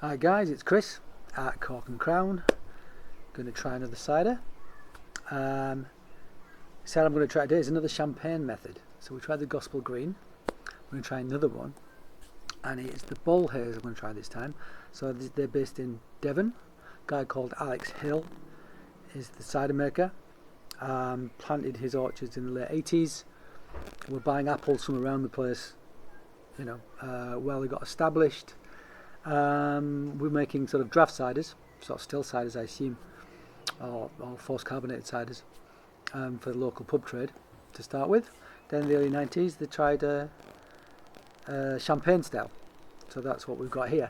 Hi guys, it's Chris at Cork and Crown. Going to try another cider. Cider I'm going to try today is another champagne method. So we tried the Gospel Green. We're going to try another one, and it's the Bollhayes I'm going to try this time. So they're based in Devon. A guy called Alex Hill is the cider maker. Planted his orchards in the late 80s. We're buying apples from around the place, well they got established. We're making sort of draft ciders, sort of still ciders I assume, or forced carbonated ciders for the local pub trade to start with. Then in the early 90s they tried champagne style, so that's what we've got here.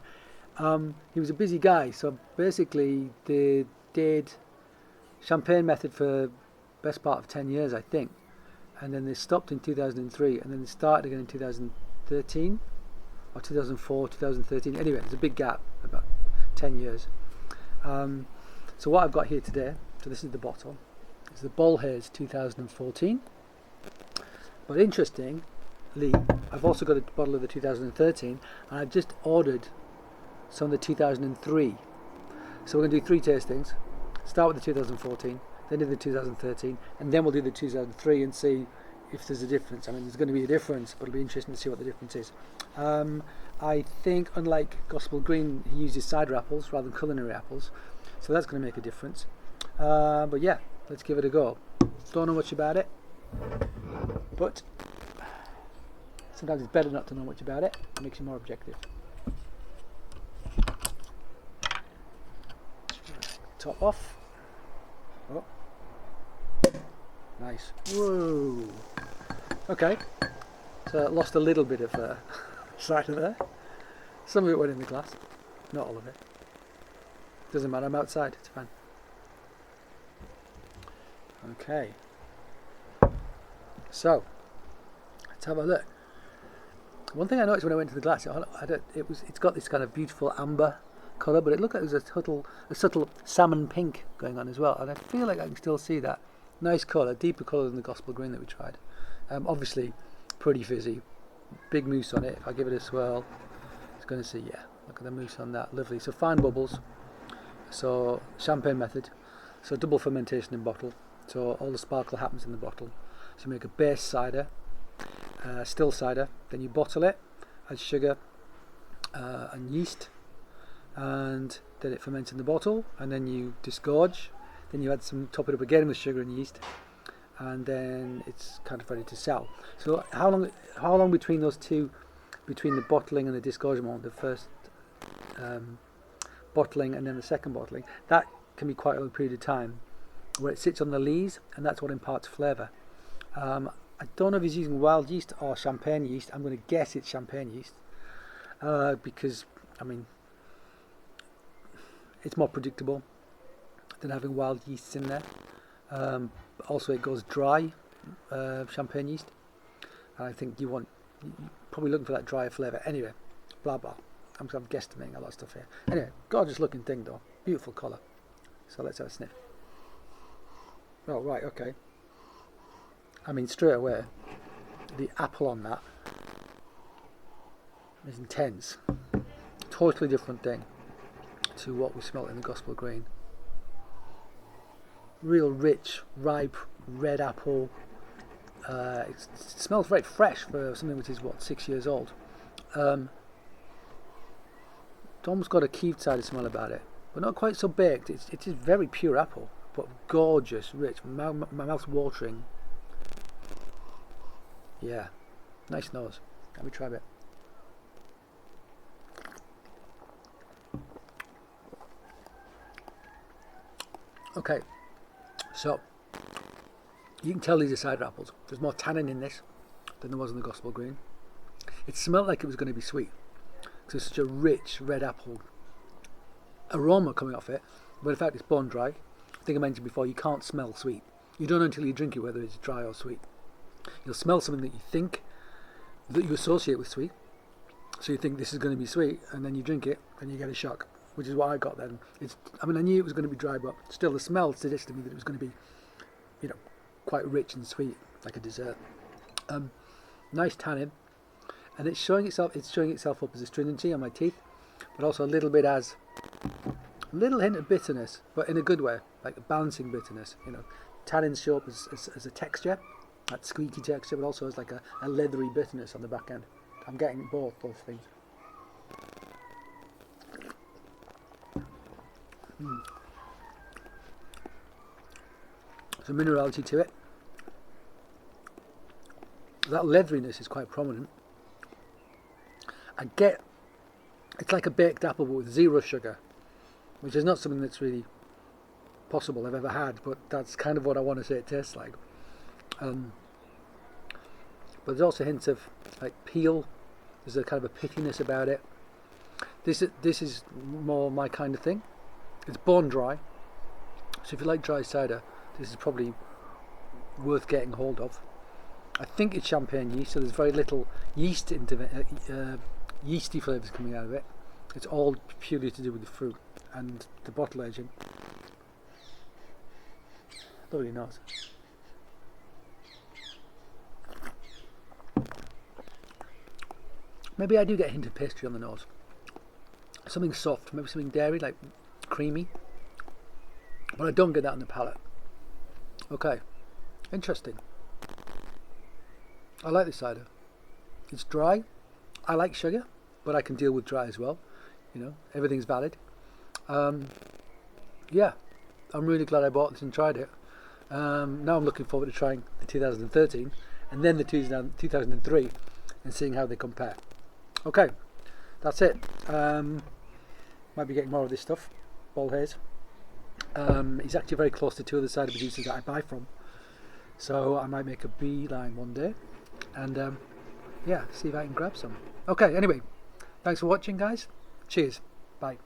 He was a busy guy, so basically they did champagne method for best part of 10 years I think, and then they stopped in 2003 and then they started again in 2013 or 2004, 2013. Anyway, there's a big gap, about 10 years. So what I've got here today, so this is the bottle, it's the Bollhayes 2014. But interestingly, I've also got a bottle of the 2013, and I've just ordered some of the 2003. So we're going to do 3 tastings, start with the 2014, then do the 2013, and then we'll do the 2003 and see if there's a difference. I mean, there's going to be a difference, but it'll be interesting to see what the difference is. I think, unlike Gospel Green, he uses cider apples rather than culinary apples, so that's going to make a difference. But yeah, let's give it a go. Don't know much about it, but sometimes it's better not to know much about it. It makes you more objective. Top off. Oh, nice. Whoa. Okay, so I lost a little bit of cider there. Some of it went in the glass, not all of it. Doesn't matter, I'm outside, it's fine. Okay, so let's have a look. One thing I noticed when I went to the glass, it's got this kind of beautiful amber colour, but it looked like there's a subtle salmon pink going on as well, and I feel like I can still see that. Nice colour, deeper colour than the Gospel Green that we tried. Obviously pretty fizzy, big mousse on it. If I give it a swirl, it's going to see, yeah, look at the mousse on that, lovely. So fine bubbles, so champagne method, so double fermentation in bottle, so all the sparkle happens in the bottle. So you make a base cider, still cider, then you bottle it, add sugar and yeast, and then it ferments in the bottle, and then you disgorge, then you top it up again with sugar and yeast, and then it's kind of ready to sell. So how long between those two, between the bottling and the disgorgement, the first bottling and then the second bottling, that can be quite a long period of time where it sits on the lees, and that's what imparts flavour. I don't know if he's using wild yeast or champagne yeast. I'm going to guess it's champagne yeast because, I mean, it's more predictable than having wild yeasts in there. Also, it goes dry, champagne yeast. And I think you're probably looking for that drier flavour. Anyway, blah blah. I'm guesstimating a lot of stuff here. Anyway, gorgeous looking thing though, beautiful colour. So let's have a sniff. Oh right, okay. I mean, straight away, the apple on that is intense. Totally different thing to what we smelt in the Gospel Green. Real rich, ripe, red apple. It smells very fresh for something which is, 6 years old. It's almost got a kieved cider smell about it, but not quite so baked. It is very pure apple, but gorgeous, rich, my mouth's watering. Yeah, nice nose. Let me try a bit. Okay, so you can tell these are cider apples. There's more tannin in this than there was in the Gospel Green. It smelled like it was going to be sweet. There's such a rich red apple aroma coming off it, but in fact it's bone dry. I think I mentioned before, you can't smell sweet. You don't know until you drink it whether it's dry or sweet. You'll smell something that you think, that you associate with sweet. So you think this is going to be sweet, and then you drink it and you get a shock, which is what I got then. I knew it was going to be dry, but still the smell suggested to me that it was going to be, quite rich and sweet, like a dessert. Nice tannin, and it's showing itself up as astringency on my teeth, but also a little bit has a little hint of bitterness, but in a good way, like a balancing bitterness. You know, tannins show up as a texture, that squeaky texture, but also as like a leathery bitterness on the back end. I'm getting both those things. Some minerality to it. That leatheriness is quite prominent. I get, it's like a baked apple but with zero sugar, which is not something that's really possible I've ever had, but that's kind of what I want to say it tastes like. But there's also hints of like peel. There's a kind of a pittiness about it. This is more my kind of thing. It's bone dry, so if you like dry cider, this is probably worth getting hold of. I think it's champagne yeast, so there's very little yeast yeasty flavours coming out of it. It's all purely to do with the fruit and the bottle aging. Lovely nose. Maybe I do get a hint of pastry on the nose. Something soft, maybe something dairy, like creamy. But I don't get that on the palate. Okay, interesting. I like this cider. It's dry. I like sugar, but I can deal with dry as well. You know, everything's valid. Yeah, I'm really glad I bought this and tried it. Now I'm looking forward to trying the 2013 and then the 2003 and seeing how they compare. Okay, that's it. Might be getting more of this stuff. Bollhayes. He's actually very close to two other cider producers that I buy from, so I might make a beeline one day and yeah, see if I can grab some. Okay, anyway, thanks for watching, guys. Cheers. Bye.